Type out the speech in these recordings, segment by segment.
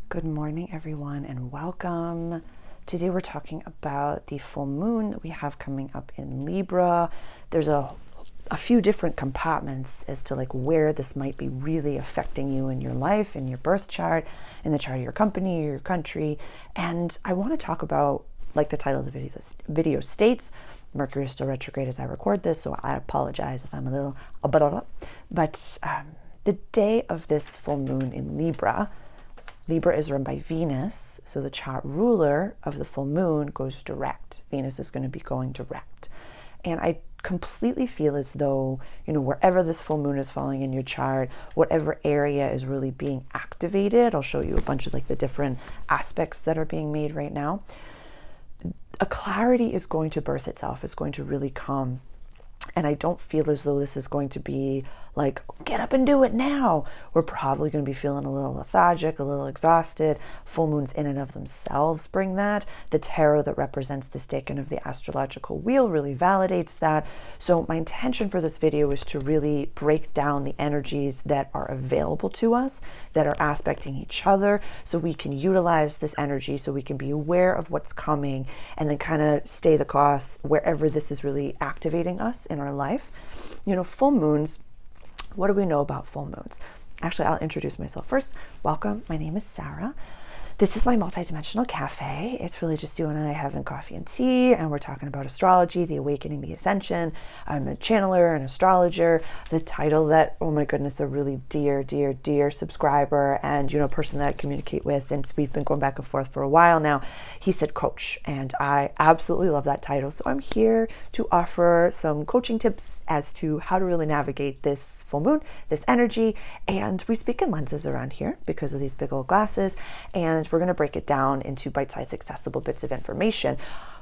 Good morning, everyone, and welcome. Today we're talking about the full moon that we have coming up in Libra. There's a few different compartments as to like where this might be really affecting you in your life, in your birth chart, in the chart of your company or your country. And I want to talk about, like the title of the video states, Mercury is still retrograde as I record this, so I apologize if I'm a little but the day of this full moon in Libra is run by Venus, so the chart ruler of the full moon goes direct. Venus is going to be going direct. And I completely feel as though, wherever this full moon is falling in your chart, whatever area is really being activated, I'll show you a bunch of like the different aspects that are being made right now. A clarity is going to birth itself, it's going to really come. And I don't feel as though this is going to be like, get up and do it now. We're probably going to be feeling a little lethargic, a little exhausted. Full moons in and of themselves bring that. The tarot that represents this decan of the astrological wheel really validates that. So my intention for this video is to really break down the energies that are available to us, that are aspecting each other, so we can utilize this energy, so we can be aware of what's coming, and then kind of stay the course wherever this is really activating us in our life. Full moons, what do we know about full moons? Actually, I'll introduce myself first. Welcome, my name is Sarah. This is my Multidimensional Cafe. It's really just you and I having coffee and tea, and we're talking about astrology, the awakening, the ascension. I'm a channeler, an astrologer. The title that, oh my goodness, a really dear subscriber and, person that I communicate with, and we've been going back and forth for a while now, he said coach, and I absolutely love that title. So I'm here to offer some coaching tips as to how to really navigate this full moon, this energy, and we speak in lenses around here because of these big old glasses, and we're going to break it down into bite-sized accessible bits of information.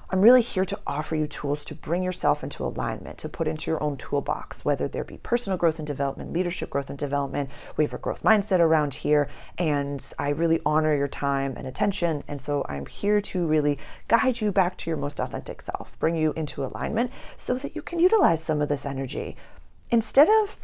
I'm really here to offer you tools to bring yourself into alignment, to put into your own toolbox, whether there be personal growth and development, leadership growth and development. We have a growth mindset around here, and I really honor your time and attention. And so I'm here to really guide you back to your most authentic self, bring you into alignment so that you can utilize some of this energy. Instead of,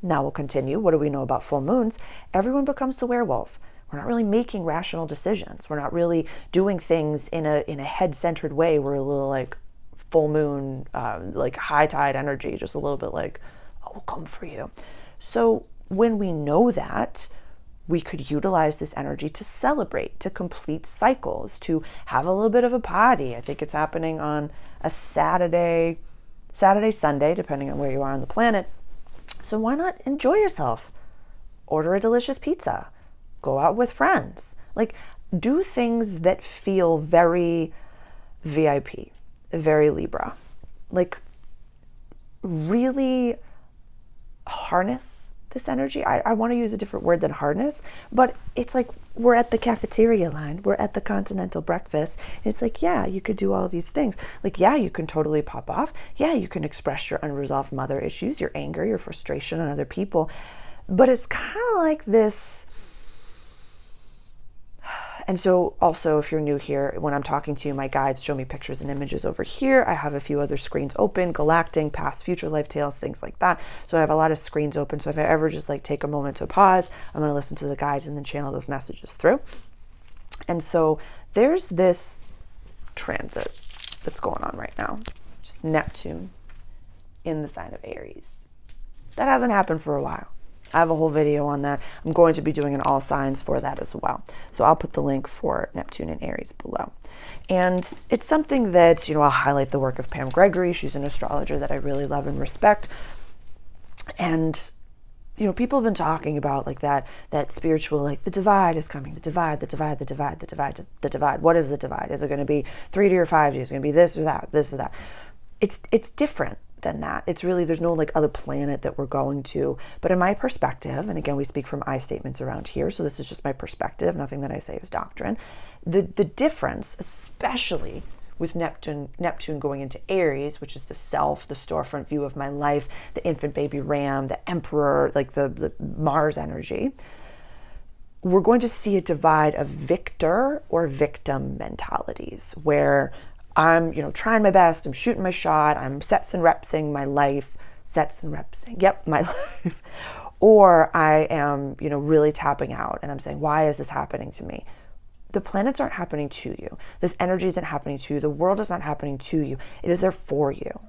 now we'll continue, what do we know about full moons? Everyone becomes the werewolf. We're not really making rational decisions. We're not really doing things in a head-centered way. We're a little like full moon, like high tide energy, just a little bit like, oh, we'll come for you. So when we know that, we could utilize this energy to celebrate, to complete cycles, to have a little bit of a party. I think it's happening on a Saturday, Sunday, depending on where you are on the planet. So why not enjoy yourself? Order a delicious pizza. Go out with friends. Like, do things that feel very VIP, very Libra. Like, really harness this energy. I want to use a different word than harness, but it's like we're at the cafeteria line. We're at the continental breakfast. It's like, yeah, you could do all these things. Like, yeah, you can totally pop off. Yeah, you can express your unresolved mother issues, your anger, your frustration on other people. But it's kind of like this. And so also, if you're new here, when I'm talking to you, my guides show me pictures and images over here. I have a few other screens open, galacting, past, future life tales, things like that. So I have a lot of screens open. So if I ever just like take a moment to pause, I'm going to listen to the guides and then channel those messages through. And so there's this transit that's going on right now, just Neptune in the sign of Aries. That hasn't happened for a while. I have a whole video on that. I'm going to be doing an all signs for that as well. So I'll put the link for Neptune and Aries below. And it's something that, I'll highlight the work of Pam Gregory. She's an astrologer that I really love and respect. And, people have been talking about like that spiritual, like the divide is coming, the divide. What is the divide? Is it going to be 3D or 5D? Is it going to be this or that? It's different than that. It's really, there's no like other planet that we're going to. But in my perspective, and again, we speak from I statements around here, so this is just my perspective, nothing that I say is doctrine. The difference, especially with Neptune going into Aries, which is the self, the storefront view of my life, the infant baby ram, the emperor, like the Mars energy, we're going to see a divide of victor or victim mentalities where I'm, trying my best, I'm shooting my shot, I'm sets and repsing my life, my life. or I am, really tapping out and I'm saying, why is this happening to me? The planets aren't happening to you. This energy isn't happening to you. The world is not happening to you. It is there for you.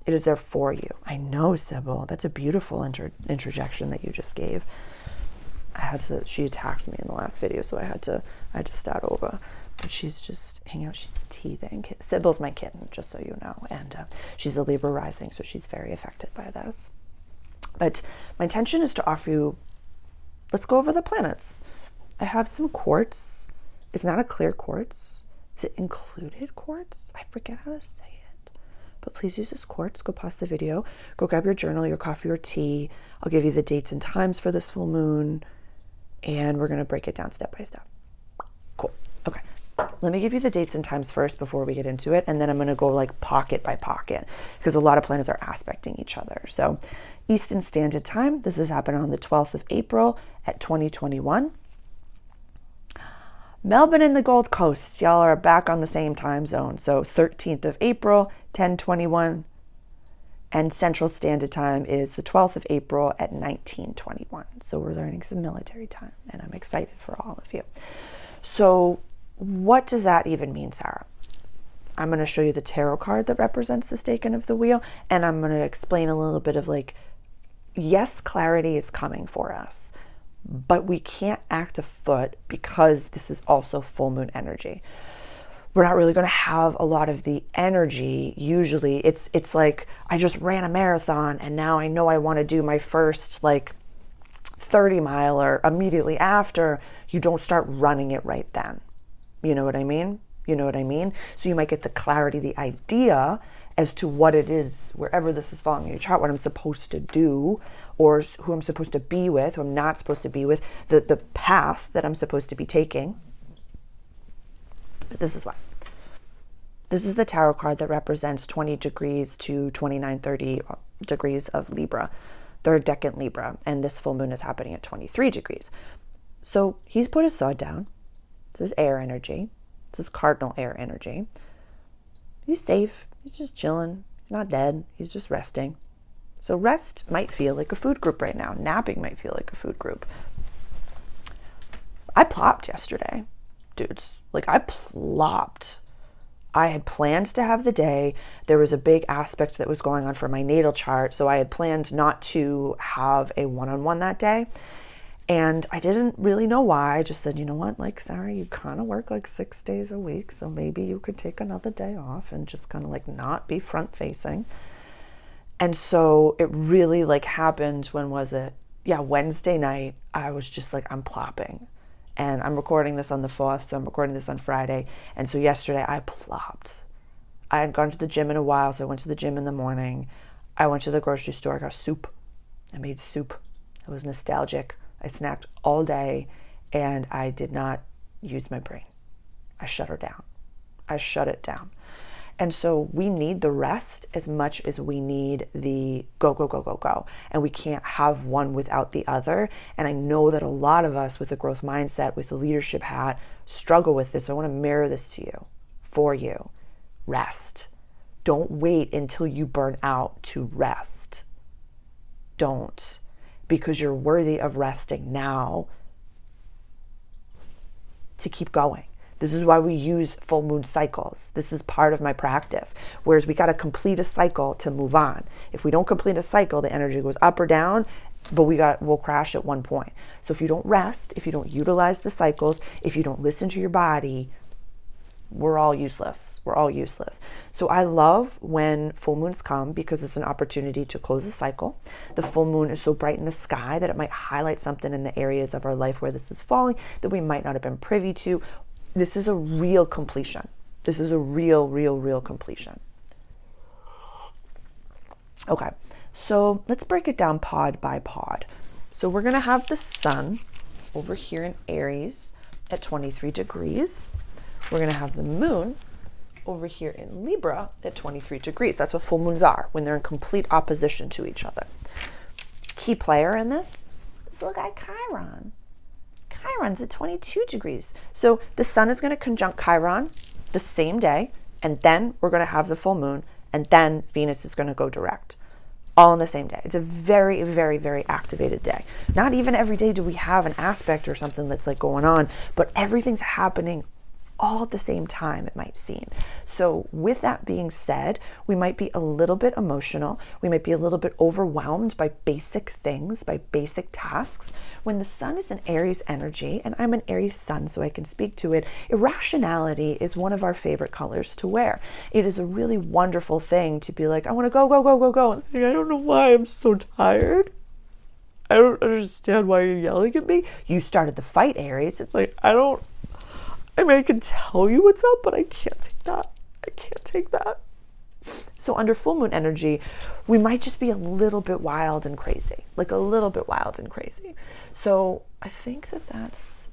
It is there for you. I know, Sybil. That's a beautiful interjection that you just gave. She attacked me in the last video, so I had to start over. But she's just hanging out. She's teething. Sybil's my kitten, just so you know. And she's a Libra rising, so she's very affected by this. But my intention is to offer you, let's go over the planets. I have some quartz. It's not a clear quartz. Is it included quartz? I forget how to say it. But please use this quartz. Go pause the video. Go grab your journal, your coffee or tea. I'll give you the dates and times for this full moon. And we're going to break it down step by step. Cool. Okay. Let me give you the dates and times first before we get into it. And then I'm going to go like pocket by pocket because a lot of planets are aspecting each other. So Eastern Standard Time, this is happening on the 12th of April at 2021. Melbourne and the Gold Coast, y'all are back on the same time zone. So 13th of April, 10:21. And Central Standard Time is the 12th of April at 19:21. So we're learning some military time, and I'm excited for all of you. So what does that even mean, Sarah? I'm going to show you the tarot card that represents the staking of the wheel, and I'm going to explain a little bit of yes, clarity is coming for us, but we can't act afoot because this is also full moon energy. We're not really going to have a lot of the energy. Usually it's like I just ran a marathon and now I know I want to do my first 30 miler immediately after. You don't start running it right then. You know what I mean? So you might get the clarity, the idea as to what it is, wherever this is falling in your chart, what I'm supposed to do, or who I'm supposed to be with, who I'm not supposed to be with, the path that I'm supposed to be taking. But this is why. This is the tarot card that represents 20 degrees to 29, 30 degrees of Libra, third decan Libra, and this full moon is happening at 23 degrees. So he's put his sword down. This is air energy. This is cardinal air energy. He's safe. He's just chilling. He's not dead. He's just resting. So rest might feel like a food group right now. Napping might feel like a food group. I plopped yesterday, dudes. I plopped. I had planned to have the day. There was a big aspect that was going on for my natal chart, so I had planned not to have a one-on-one that day. And I didn't really know why. I just said, you know what, Sarah, you kind of work 6 days a week, so maybe you could take another day off and just kind of not be front facing. And so it really happened, when was it? Yeah, Wednesday night, I was just I'm plopping. And I'm recording this on the 4th, so I'm recording this on Friday. And so yesterday I plopped. I had gone to the gym in a while, so I went to the gym in the morning. I went to the grocery store, I got soup. I made soup. It was nostalgic. I snacked all day, and I did not use my brain. I shut her down. I shut it down. And so we need the rest as much as we need the go, go, go, go, go. And we can't have one without the other. And I know that a lot of us with a growth mindset, with the leadership hat, struggle with this. So I want to mirror this to you, for you. Rest. Don't wait until you burn out to rest. Don't. Because you're worthy of resting now to keep going. This is why we use full moon cycles. This is part of my practice. Whereas we got to complete a cycle to move on. If we don't complete a cycle, the energy goes up or down, but we'll crash at one point. So if you don't rest, if you don't utilize the cycles, if you don't listen to your body, we're all useless. We're all useless. So I love when full moons come because it's an opportunity to close a cycle. The full moon is so bright in the sky that it might highlight something in the areas of our life where this is falling that we might not have been privy to. This is a real completion. This is a real completion. Okay, so let's break it down pod by pod. So we're going to have the sun over here in Aries at 23 degrees. We're going to have the moon over here in Libra at 23 degrees. That's what full moons are, when they're in complete opposition to each other. Key player in this is the guy Chiron. Chiron's at 22 degrees. So the sun is going to conjunct Chiron the same day, and then we're going to have the full moon, and then Venus is going to go direct. all on the same day. It's a very, very, very activated day. Not even every day do we have an aspect or something that's like going on, but everything's happening all at the same time, it might seem. So with that being said, we might be a little bit emotional. We might be a little bit overwhelmed by basic things, by basic tasks. When the sun is an Aries energy, and I'm an Aries sun, so I can speak to it, irrationality is one of our favorite colors to wear. It is a really wonderful thing to be like, I want to go, go, go, go, go. And think, I don't know why I'm so tired. I don't understand why you're yelling at me. You started the fight, Aries. It's like, I mean, I can tell you what's up, but I can't take that. I can't take that. So under full moon energy, we might just be a little bit wild and crazy, like a little bit wild and crazy. So I think that that's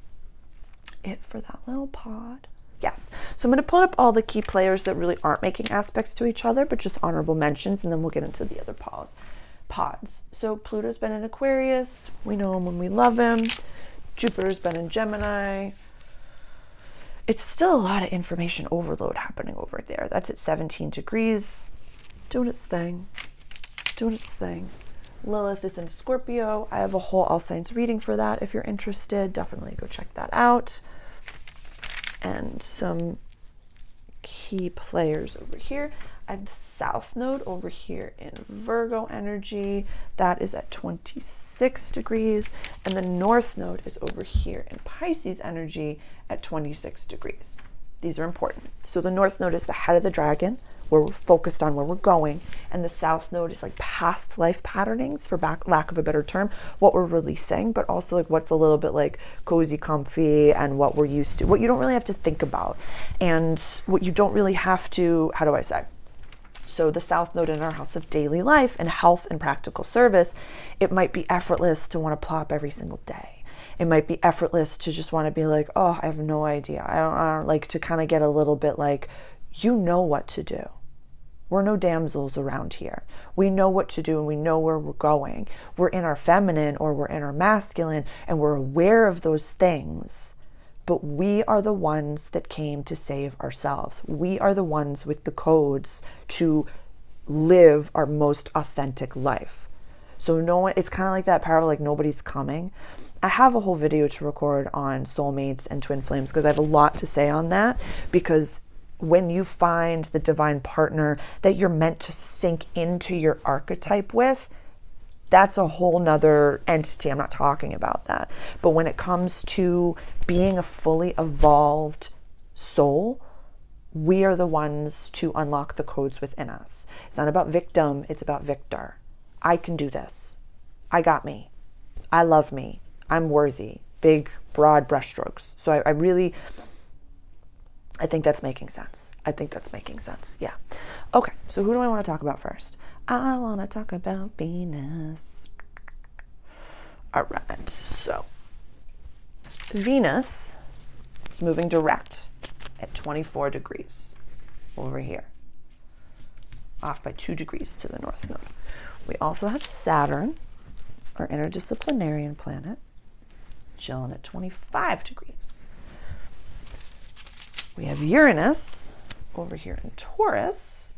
it for that little pod. Yes. So I'm going to put up all the key players that really aren't making aspects to each other, but just honorable mentions, and then we'll get into the other pods. So Pluto's been in Aquarius. We know him when we love him. Jupiter's been in Gemini. It's still a lot of information overload happening over there. That's at 17 degrees, doing its thing. Lilith is in Scorpio. I have a whole all signs reading for that. If you're interested, definitely go check that out. And some key players over here. I have the South Node over here in Virgo energy. That is at 26 degrees. And the North Node is over here in Pisces energy at 26 degrees. These are important. So the North Node is the head of the dragon, where we're focused on where we're going. And the South Node is like past life patternings, for lack of a better term, what we're releasing, but also like what's a little bit like cozy, comfy, and what we're used to, what you don't really have to think about. And what you don't really have to, how do I say? So the South Node in our house of daily life and health and practical service, it might be effortless to want to plop every single day. It might be effortless to just want to be like, oh, I have no idea. I don't like to kind of get a little bit like, you know what to do. We're no damsels around here. We know what to do and we know where we're going. We're in our feminine or we're in our masculine and we're aware of those things. But we are the ones that came to save ourselves. We are the ones with the codes to live our most authentic life. So no one, it's kind of like that parable, like nobody's coming. I have a whole video to record on soulmates and twin flames because I have a lot to say on that, because when you find the divine partner that you're meant to sink into your archetype with, that's a whole nother entity. I'm not talking about that. But when it comes to being a fully evolved soul, we are the ones to unlock the codes within us. It's not about victim, it's about victor. I can do this. I got me. I love me. I'm worthy. Big, broad brushstrokes. So I think that's making sense. Yeah. Okay, so who do I want to talk about first? I want to talk about Venus. All right, so Venus is moving direct at 24 degrees over here, off by 2 degrees to the North Node. We also have Saturn, our interdisciplinarian planet, chilling at 25 degrees. We have Uranus over here in Taurus,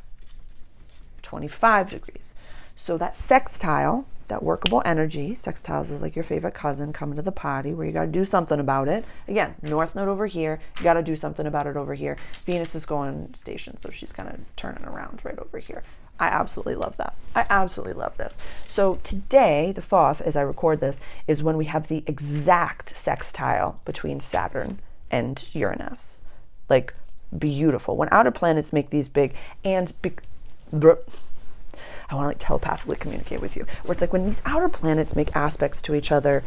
25 degrees. So that sextile, that workable energy, sextiles is like your favorite cousin coming to the party where you got to do something about it. Again, North Node over here, you got to do something about it over here. Venus is going station, so she's kind of turning around right over here. I absolutely love that. I absolutely love this. So today, the 4th, as I record this, is when we have the exact sextile between Saturn and Uranus. Like, beautiful. When outer planets make these big and big, I want to like telepathically communicate with you, where it's like when these outer planets make aspects to each other,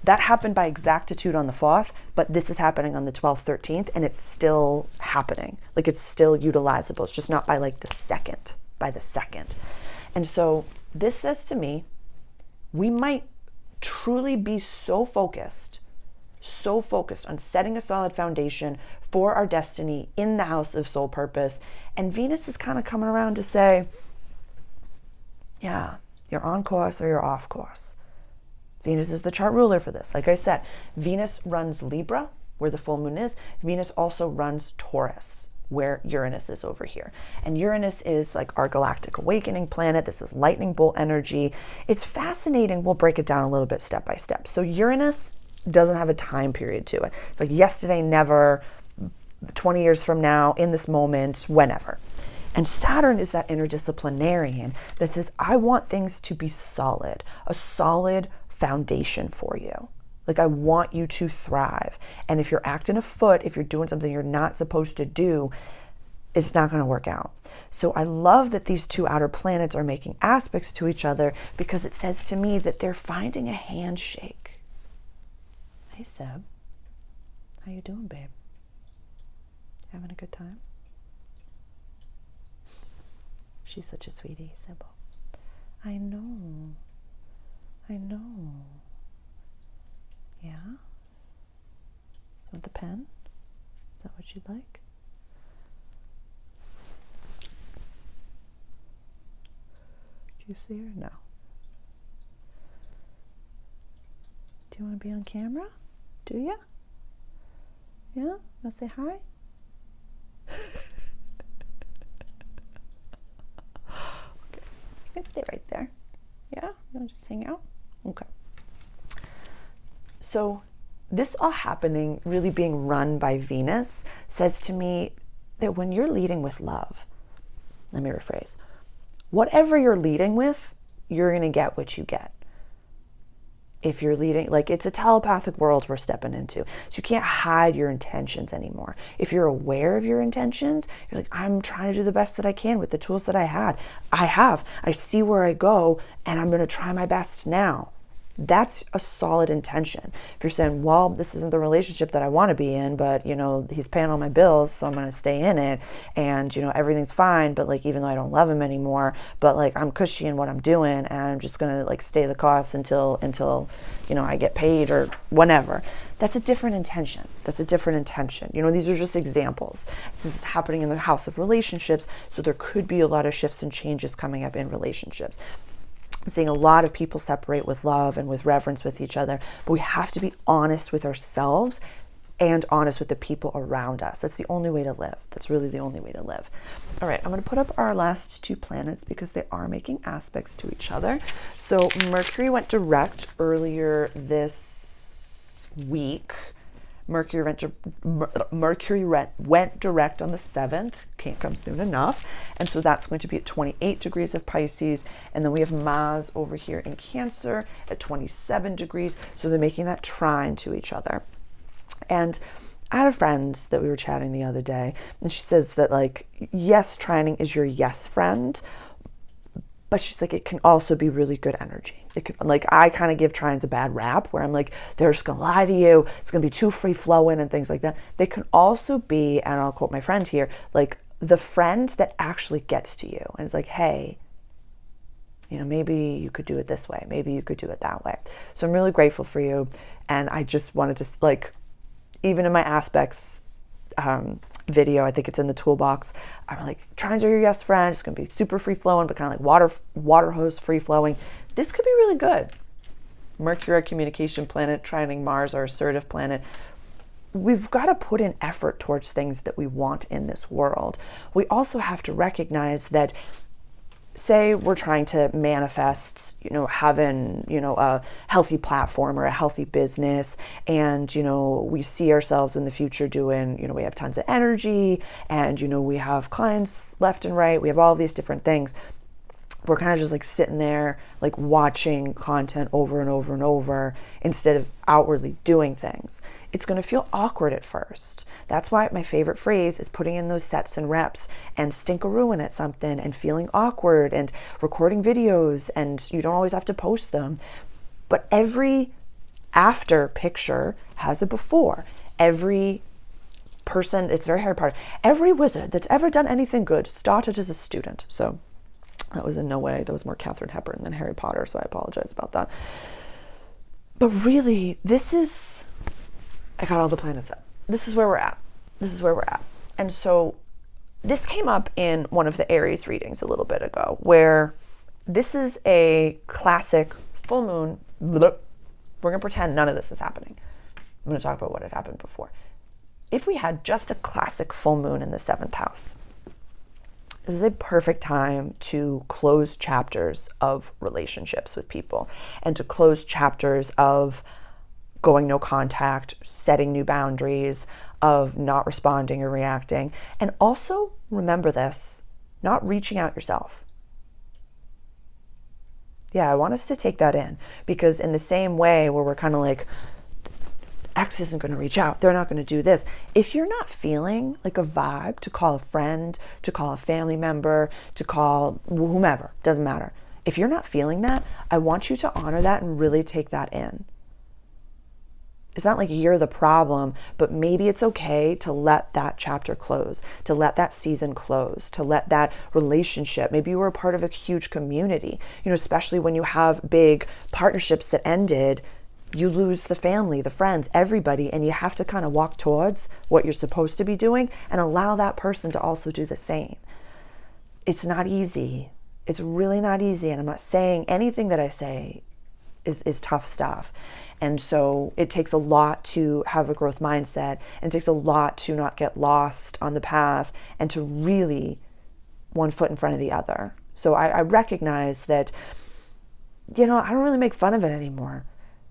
that happened by exactitude on the 4th, but this is happening on the 12th, 13th, and it's still happening. Like, it's still utilizable. It's just not by like the second. And so this says to me, we might truly be so focused on setting a solid foundation for our destiny in the house of soul purpose. And Venus is kind of coming around to say, yeah, you're on course or you're off course. Venus is the chart ruler for this. Like I said, Venus runs Libra, where the full moon is. Venus also runs Taurus, where Uranus is over here. And Uranus is like our galactic awakening planet. This is lightning bolt energy. It's fascinating. We'll break it down a little bit step by step. So Uranus doesn't have a time period to it. It's like yesterday, never, 20 years from now, in this moment, whenever. And Saturn is that interdisciplinarian that says, I want things to be solid, a solid foundation for you. Like, I want you to thrive. And if you're acting a foot, if you're doing something you're not supposed to do, it's not going to work out. So I love that these two outer planets are making aspects to each other, because it says to me that they're finding a handshake. Hey, Seb. How you doing, babe? Having a good time? She's such a sweetie, Sybil. I know. Yeah? You want the pen? Is that what you'd like? Do you see her? No. Do you want to be on camera? Do you? Yeah? Want to say hi? Okay. You can stay right there. Yeah? You want to just hang out? Okay. So this all happening, really being run by Venus, says to me that when you're leading with love, let me rephrase, whatever you're leading with, you're going to get what you get. If you're leading, like, it's a telepathic world we're stepping into. So you can't hide your intentions anymore. If you're aware of your intentions, you're like, I'm trying to do the best that I can with the tools that I have. I see where I go, and I'm going to try my best now. That's a solid intention. If you're saying, well, this isn't the relationship that I want to be in, but, you know, he's paying all my bills, so I'm going to stay in it, and, you know, everything's fine, but, like, even though I don't love him anymore, but, like, I'm cushy in what I'm doing, and I'm just going to, like, stay the course until, you know, I get paid or whatever. That's a different intention. You know, these are just examples. This is happening in the house of relationships, so there could be a lot of shifts and changes coming up in relationships. I'm seeing a lot of people separate with love and with reverence with each other, but we have to be honest with ourselves and honest with the people around us. That's the only way to live. That's really the only way to live. All right, I'm going to put up our last two planets because they are making aspects to each other. So Mercury went direct earlier this week. Mercury went direct on the 7th, can't come soon enough. And so that's going to be at 28 degrees of Pisces. And then we have Mars over here in Cancer at 27 degrees. So they're making that trine to each other. And I had a friend that we were chatting the other day, and she says that, like, yes, trining is your yes friend, but she's like, it can also be really good energy. It can, like, I kind of give trines a bad rap where I'm like, they're just going to lie to you. It's going to be too free flowing and things like that. They can also be, and I'll quote my friend here, like the friend that actually gets to you and is like, hey, you know, maybe you could do it this way. Maybe you could do it that way. So I'm really grateful for you. And I just wanted to, like, even in my aspects video, I think it's in the toolbox, I'm like, trines are your yes friend. It's going to be super free flowing, but kind of like water hose free flowing. This could be really good. Mercury, our communication planet, trining Mars, our assertive planet. We've got to put in effort towards things that we want in this world. We also have to recognize that, say we're trying to manifest, you know, having, you know, a healthy platform or a healthy business, and, you know, we see ourselves in the future doing, you know, we have tons of energy, and, you know, we have clients left and right, we have all these different things. We're kind of just like sitting there, like watching content over and over and over instead of outwardly doing things. It's going to feel awkward at first. That's why my favorite phrase is putting in those sets and reps and stinkerooing at something and feeling awkward and recording videos, and you don't always have to post them. But every after picture has a before. Every person, it's a very hard part. Every wizard that's ever done anything good started as a student. So that was in no way, that was more Katharine Hepburn than Harry Potter, so I apologize about that. But really, I got all the planets up. This is where we're at. And so this came up in one of the Aries readings a little bit ago, where this is a classic full moon. We're going to pretend none of this is happening. I'm going to talk about what had happened before. if we had just a classic full moon in the 7th house, this is a perfect time to close chapters of relationships with people and to close chapters of going no contact, setting new boundaries, of not responding or reacting. And also remember this, not reaching out yourself. Yeah, I want us to take that in, because in the same way where we're kind of like, X isn't going to reach out, they're not going to do this. If you're not feeling like a vibe to call a friend, to call a family member, to call whomever, doesn't matter. If you're not feeling that, I want you to honor that and really take that in. It's not like you're the problem, but maybe it's okay to let that chapter close, to let that season close, to let that relationship. Maybe you were a part of a huge community, especially when you have big partnerships that ended, you lose the family, the friends, everybody, and you have to kind of walk towards what you're supposed to be doing and allow that person to also do the same. It's not easy. It's really not easy. And I'm not saying anything that I say is tough stuff. And so it takes a lot to have a growth mindset, and it takes a lot to not get lost on the path and to really one foot in front of the other. So I recognize that, I don't really make fun of it anymore.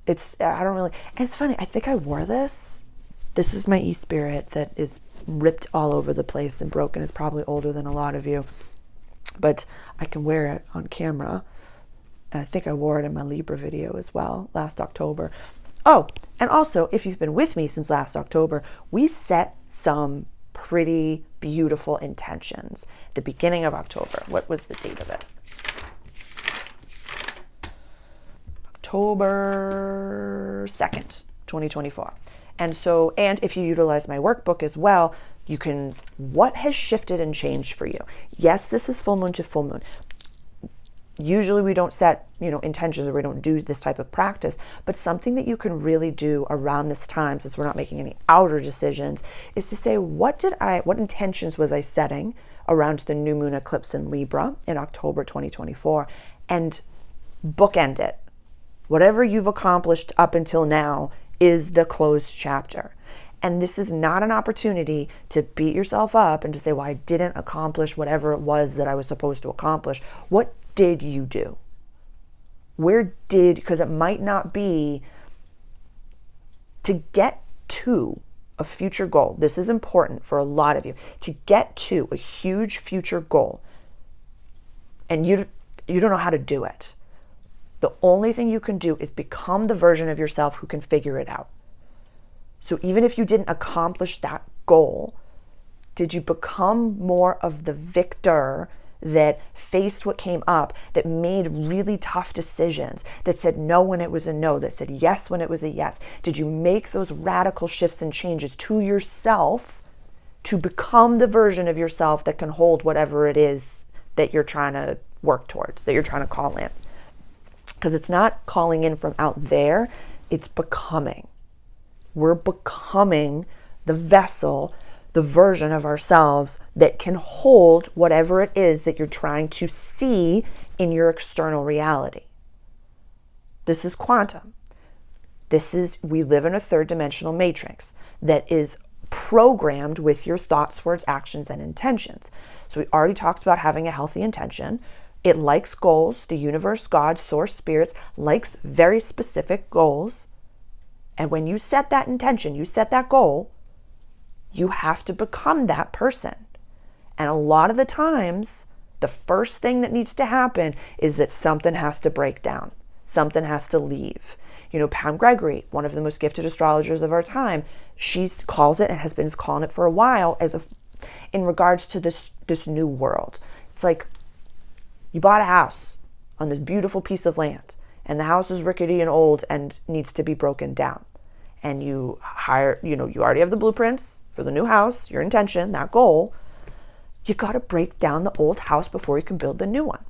And it's funny, I think I wore this. This is my e-spirit that is ripped all over the place and broken. It's probably older than a lot of you, but I can wear it on camera. And I think I wore it in my Libra video as well last October. Oh, and also, if you've been with me since last October, we set some pretty beautiful intentions at the beginning of October. What was the date of it? October 2nd, 2024. And if you utilize my workbook as well, what has shifted and changed for you? Yes, this is full moon to full moon. Usually we don't set, intentions, or we don't do this type of practice, but something that you can really do around this time, since we're not making any outer decisions, is to say, what intentions was I setting around the new moon eclipse in Libra in October 2024, and bookend it. Whatever you've accomplished up until now is the closed chapter. And this is not an opportunity to beat yourself up and to say, well, I didn't accomplish whatever it was that I was supposed to accomplish. What did you do? Because it might not be to get to a future goal. This is important for a lot of you, to get to a huge future goal. And you don't know how to do it. The only thing you can do is become the version of yourself who can figure it out. So even if you didn't accomplish that goal, did you become more of the victor that faced what came up, that made really tough decisions, that said no when it was a no, that said yes when it was a yes? Did you make those radical shifts and changes to yourself to become the version of yourself that can hold whatever it is that you're trying to work towards, that you're trying to call in? Because it's not calling in from out there, it's becoming. We're becoming the vessel, the version of ourselves that can hold whatever it is that you're trying to see in your external reality. This is quantum. We live in a third dimensional matrix that is programmed with your thoughts, words, actions, and intentions. So we already talked about having a healthy intention. It likes goals. The universe, God, source, spirits likes very specific goals. And when you set that intention, you set that goal, you have to become that person. And a lot of the times, the first thing that needs to happen is that something has to break down. Something has to leave. Pam Gregory, one of the most gifted astrologers of our time, she calls it, and has been calling it for a while, in regards to this new world. It's like you bought a house on this beautiful piece of land, and the house is rickety and old and needs to be broken down. And you already have the blueprints for the new house, your intention, that goal. You got to break down the old house before you can build the new one.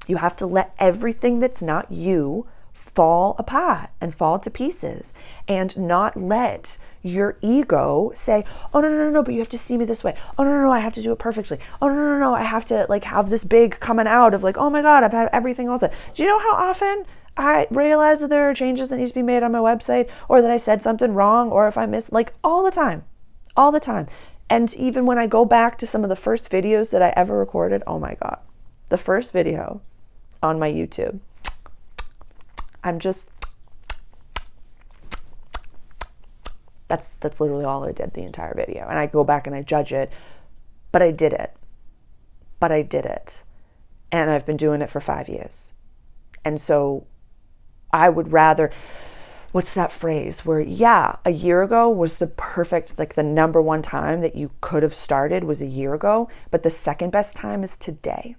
You have to let everything that's not you fall apart and fall to pieces, and not let your ego say, oh, no, but you have to see me this way. Oh, no, I have to do it perfectly. Oh, no, I have to have this big coming out of oh my God, I've had everything else. Do you know how often I realize that there are changes that need to be made on my website, or that I said something wrong, or if I missed, all the time. all the time. And even when I go back to some of the first videos that I ever recorded, oh my God, the first video on my YouTube, that's literally all I did the entire video. And I go back and I judge it, but I did it. And I've been doing it for 5 years. And so I would rather, what's that phrase where, yeah, a year ago was the perfect, like the number one time that you could have started was a year ago, but the second best time is today.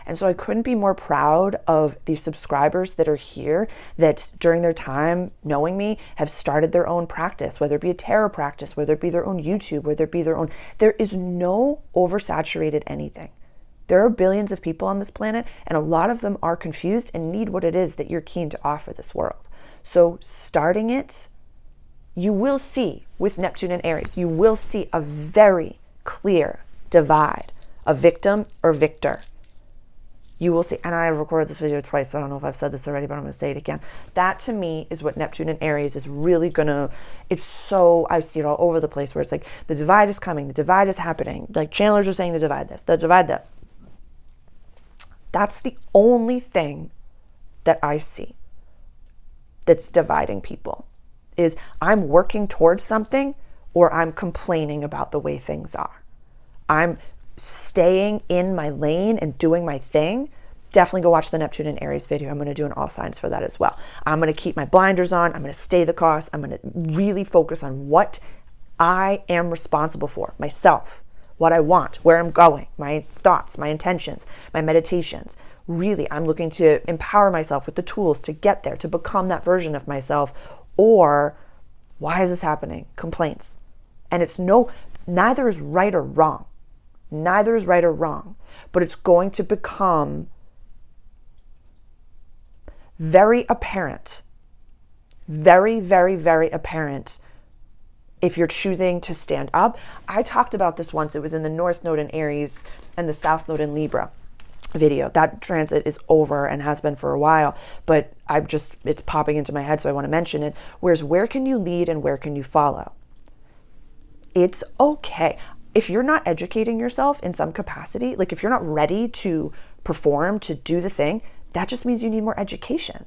And so I couldn't be more proud of the subscribers that are here that during their time knowing me have started their own practice, whether it be a tarot practice, whether it be their own YouTube, whether it be their own, there is no oversaturated anything. There are billions of people on this planet, and a lot of them are confused and need what it is that you're keen to offer this world. So starting it, you will see with Neptune and Aries, you will see a very clear divide, a victim or victor. You will see, and I recorded this video twice, so I don't know if I've said this already, but I'm going to say it again. That to me is what Neptune and Aries is really going to, it's so, I see it all over the place where it's like the divide is coming, the divide is happening. Like channelers are saying the divide this. That's the only thing that I see that's dividing people is I'm working towards something or I'm complaining about the way things are. I'm staying in my lane and doing my thing. Definitely go watch the Neptune and Aries video. I'm going to do an all signs for that as well. I'm going to keep my blinders on. I'm going to stay the course. I'm going to really focus on what I am responsible for, myself, what I want, where I'm going, my thoughts, my intentions, my meditations. Really, I'm looking to empower myself with the tools to get there, to become that version of myself. Or why is this happening? Complaints. And it's neither is right or wrong. Neither is right or wrong, but it's going to become very apparent, very, very, very apparent if you're choosing to stand up. I talked about this once. It was in the North Node in Aries and the South Node in Libra video. That transit is over and has been for a while, but it's popping into my head, so I want to mention it. Whereas where can you lead and where can you follow? It's okay. If you're not educating yourself in some capacity, like if you're not ready to perform, to do the thing, that just means you need more education.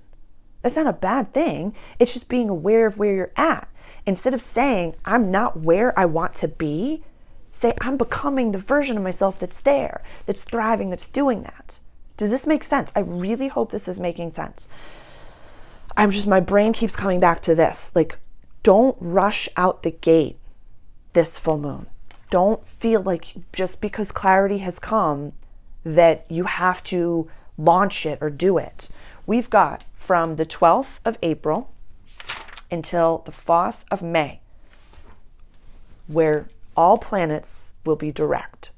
That's not a bad thing. It's just being aware of where you're at. Instead of saying, I'm not where I want to be, say, I'm becoming the version of myself that's there, that's thriving, that's doing that. Does this make sense? I really hope this is making sense. My brain keeps coming back to this. Like, don't rush out the gate this full moon. Don't feel like just because clarity has come that you have to launch it or do it. We've got from the 12th of April until the 4th of May where all planets will be direct,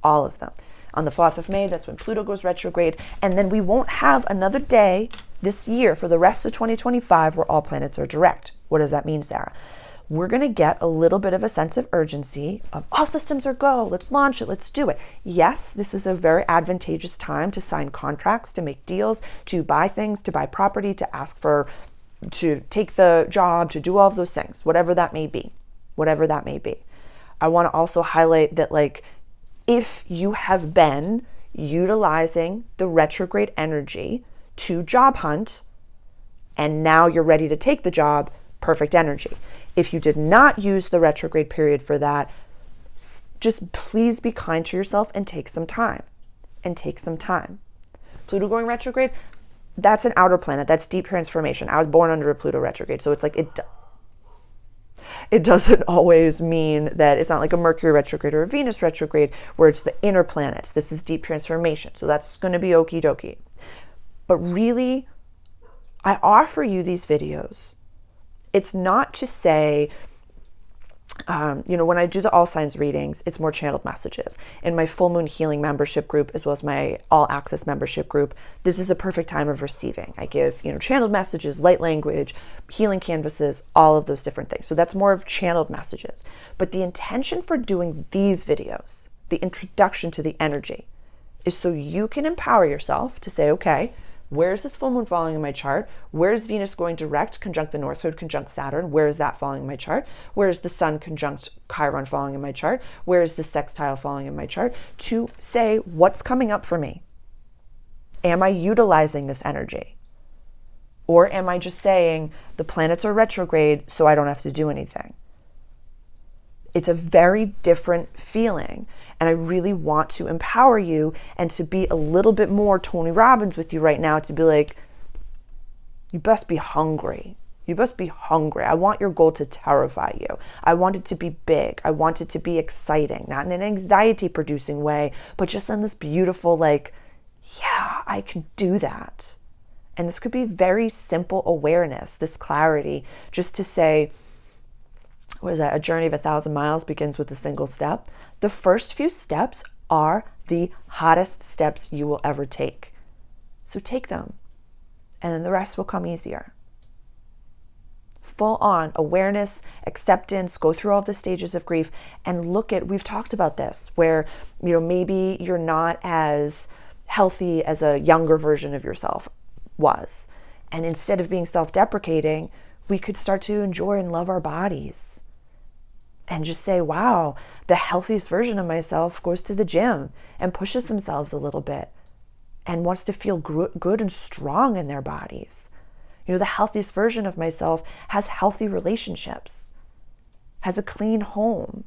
all of them. On the 4th of May, that's when Pluto goes retrograde, and then we won't have another day this year for the rest of 2025 where all planets are direct. What does that mean, Sarah? We're going to get a little bit of a sense of urgency of all systems are go, let's launch it, let's do it. Yes, this is a very advantageous time to sign contracts, to make deals, to buy things, to buy property, to take the job, to do all of those things, whatever that may be. I want to also highlight that, like, if you have been utilizing the retrograde energy to job hunt and now you're ready to take the job, perfect energy. If you did not use the retrograde period for that, just please be kind to yourself and take some time. Pluto going retrograde, that's an outer planet. That's deep transformation. I was born under a Pluto retrograde, so it's like it doesn't always mean that it's not like a Mercury retrograde or a Venus retrograde where it's the inner planets. This is deep transformation, so that's going to be okie dokie. But really, I offer you these videos. It's not to say, when I do the all signs readings, it's more channeled messages. In my full moon healing membership group, as well as my all access membership group, this is a perfect time of receiving. I give, channeled messages, light language, healing canvases, all of those different things. So that's more of channeled messages. But the intention for doing these videos, the introduction to the energy, is so you can empower yourself to say, okay, Where is this full moon falling in my chart? Where is Venus going direct, conjunct the North Node, conjunct Saturn? Where is that falling in my chart? Where is the Sun, conjunct Chiron, falling in my chart? Where is the sextile falling in my chart? To say what's coming up for me. Am I utilizing this energy? Or am I just saying the planets are retrograde, so I don't have to do anything? It's a very different feeling. And I really want to empower you and to be a little bit more Tony Robbins with you right now, to be like, you best be hungry. You must be hungry. I want your goal to terrify you. I want it to be big. I want it to be exciting, not in an anxiety producing way, but just in this beautiful, like, yeah, I can do that. And this could be very simple awareness, this clarity, just to say, what is that? A journey of 1,000 miles begins with a single step. The first few steps are the hottest steps you will ever take. So take them, and then the rest will come easier. Full on awareness, acceptance, go through all the stages of grief and look at, we've talked about this, where, maybe you're not as healthy as a younger version of yourself was. And instead of being self-deprecating, we could start to enjoy and love our bodies and just say, wow, the healthiest version of myself goes to the gym and pushes themselves a little bit and wants to feel good and strong in their bodies. The healthiest version of myself has healthy relationships, has a clean home,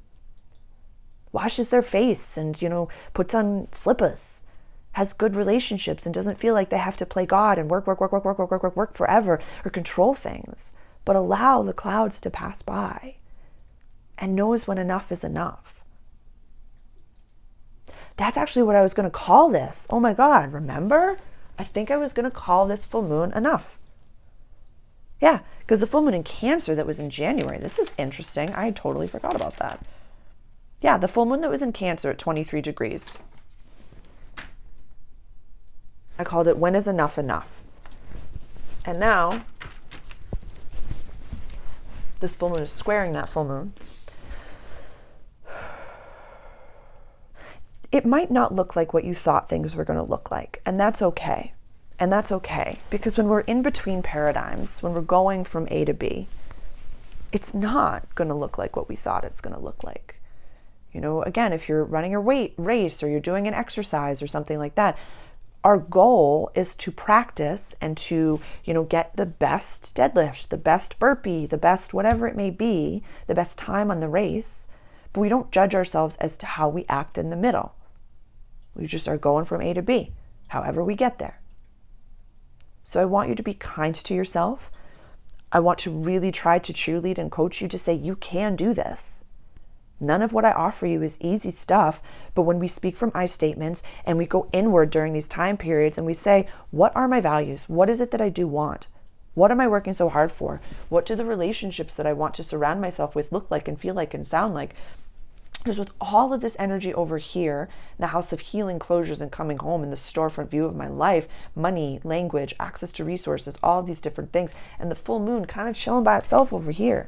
washes their face and, puts on slippers, has good relationships and doesn't feel like they have to play God and work forever or control things, but allow the clouds to pass by and knows when enough is enough. That's actually what I was going to call this. Oh my God, remember? I think I was going to call this full moon enough. Yeah, because the full moon in Cancer that was in January, this is interesting. I totally forgot about that. Yeah, the full moon that was in Cancer at 23 degrees. I called it, when is enough enough? And now, this full moon is squaring that full moon. It might not look like what you thought things were going to look like, and that's okay. And that's okay, because when we're in between paradigms, when we're going from A to B, it's not going to look like what we thought it's going to look like. Again, if you're running a race or you're doing an exercise or something like that, our goal is to practice and to, get the best deadlift, the best burpee, the best whatever it may be, the best time on the race, but we don't judge ourselves as to how we act in the middle. We just are going from A to B, however we get there. So I want you to be kind to yourself. I want to really try to cheerlead and coach you to say, you can do this. None of what I offer you is easy stuff, but when we speak from I statements and we go inward during these time periods and we say, what are my values? What is it that I do want? What am I working so hard for? What do the relationships that I want to surround myself with look like and feel like and sound like? Because with all of this energy over here, the house of healing, closures, and coming home, in the storefront view of my life, money, language, access to resources, all of these different things, and the full moon kind of chilling by itself over here.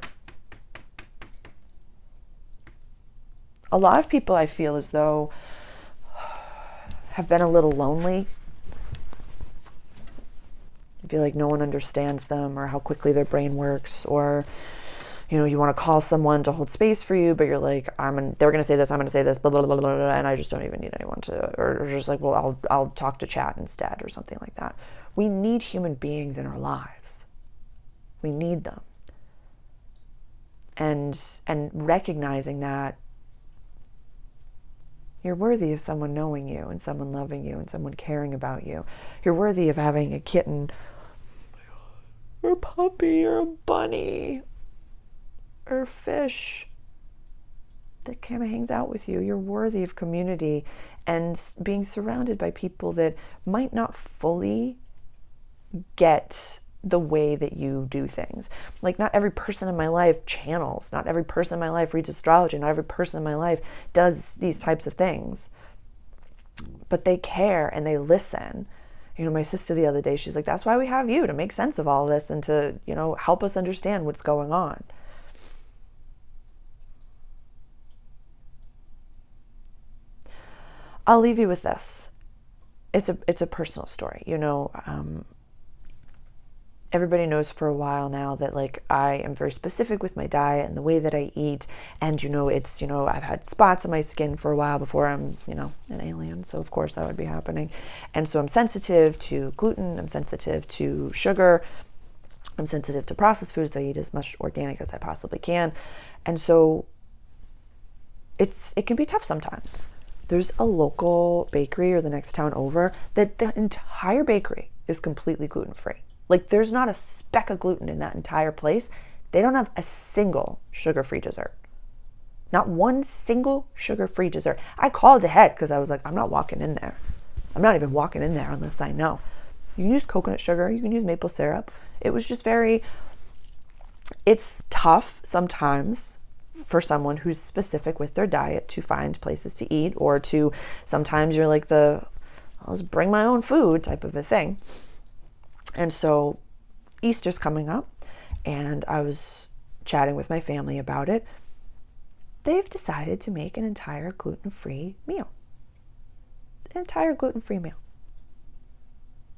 A lot of people, I feel as though, have been a little lonely. I feel like no one understands them or how quickly their brain works, or you want to call someone to hold space for you, but you're like, they're going to say this, I'm going to say this, blah, blah, blah, blah, blah, and I just don't even need anyone to, or just like, well, I'll talk to chat instead or something like that. We need human beings in our lives. We need them. And recognizing that you're worthy of someone knowing you and someone loving you and someone caring about you. You're worthy of having a kitten or a puppy or a bunny or fish that kind of hangs out with you. You're worthy of community and being surrounded by people that might not fully get the way that you do things. Like, not every person in my life channels, not every person in my life reads astrology, not every person in my life does these types of things, but they care and they listen. My sister the other day, she's like, that's why we have you, to make sense of all this and to, help us understand what's going on. I'll leave you with this. it's a personal story, you know. Everybody knows for a while now that like I am very specific with my diet and the way that I eat. And, you know, it's, you know, I've had spots on my skin for a while before I'm, you know, an alien. So of course that would be happening. And so I'm sensitive to gluten. I'm sensitive to sugar. I'm sensitive to processed foods. I eat as much organic as I possibly can. And so it can be tough sometimes. There's a local bakery or the next town over that the entire bakery is completely gluten-free. Like there's not a speck of gluten in that entire place. They don't have a single sugar-free dessert. Not one single sugar-free dessert. I called ahead because I was like, I'm not walking in there. I'm not even walking in there unless I know. You can use coconut sugar. You can use maple syrup. It was just it's tough sometimes for someone who's specific with their diet to find places to eat, or to sometimes you're like I'll just bring my own food type of a thing. And so Easter's coming up, and I was chatting with my family about it. They've decided to make an entire gluten-free meal. An entire gluten-free meal.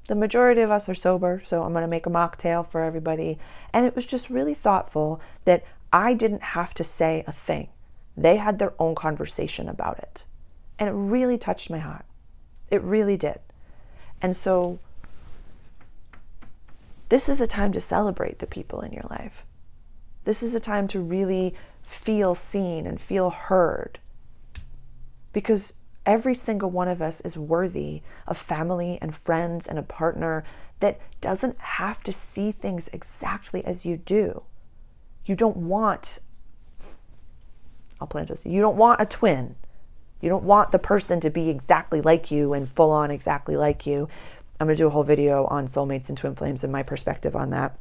The majority of us are sober, so I'm going to make a mocktail for everybody. And it was just really thoughtful that I didn't have to say a thing. They had their own conversation about it. And it really touched my heart. It really did. And so this is a time to celebrate the people in your life. This is a time to really feel seen and feel heard. Because every single one of us is worthy of family and friends and a partner that doesn't have to see things exactly as you do. You don't want, I'll plant this, you don't want a twin. You don't want the person to be exactly like you and full on exactly like you. I'm going to do a whole video on soulmates and twin flames and my perspective on that.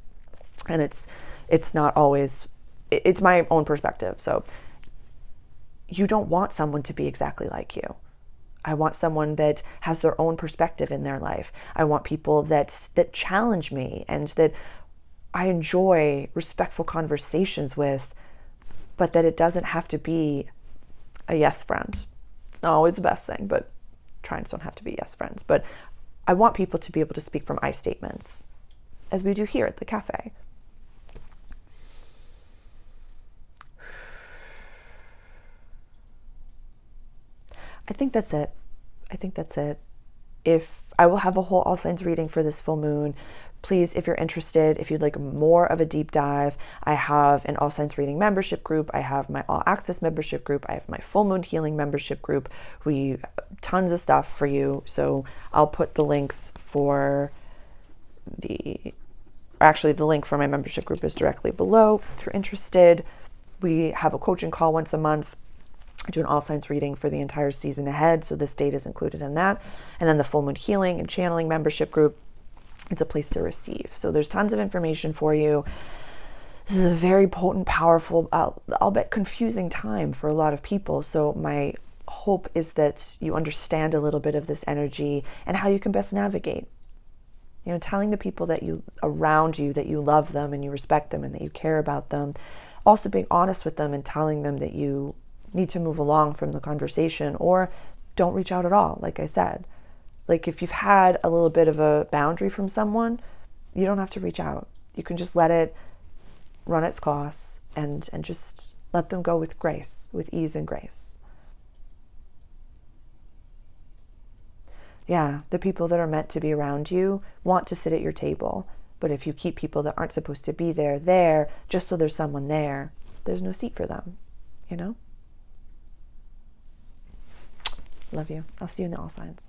And it's not always, it's my own perspective. So you don't want someone to be exactly like you. I want someone that has their own perspective in their life. I want people that challenge me and that I enjoy respectful conversations with, but that it doesn't have to be a yes friend. It's not always the best thing, but trines don't have to be yes friends. But I want people to be able to speak from I statements, as we do here at the Caffè. I think that's it. If I will have a whole all signs reading for this full moon, please, if you're interested, if you'd like more of a deep dive, I have an all signs reading membership group. I have my all access membership group. I have my full moon healing membership group. Tons of stuff for you. So I'll put the links for the link for my membership group is directly below. If you're interested, we have a coaching call once a month. I do an all signs reading for the entire season ahead, so this date is included in that. And then the full moon healing and channeling membership group, it's a place to receive. So there's tons of information for you. This is a very potent, powerful, I'll bet confusing time for a lot of people. So my hope is that you understand a little bit of this energy and how you can best navigate. You know, telling the people that you around you that you love them and you respect them and that you care about them. Also being honest with them and telling them that you need to move along from the conversation, or don't reach out at all. Like I said, like if you've had a little bit of a boundary from someone, you don't have to reach out. You can just let it run its course and just let them go with grace, with ease and grace. Yeah, the people that are meant to be around you want to sit at your table. But if you keep people that aren't supposed to be there, just so there's someone there, there's no seat for them, you know? Love you. I'll see you in the all signs.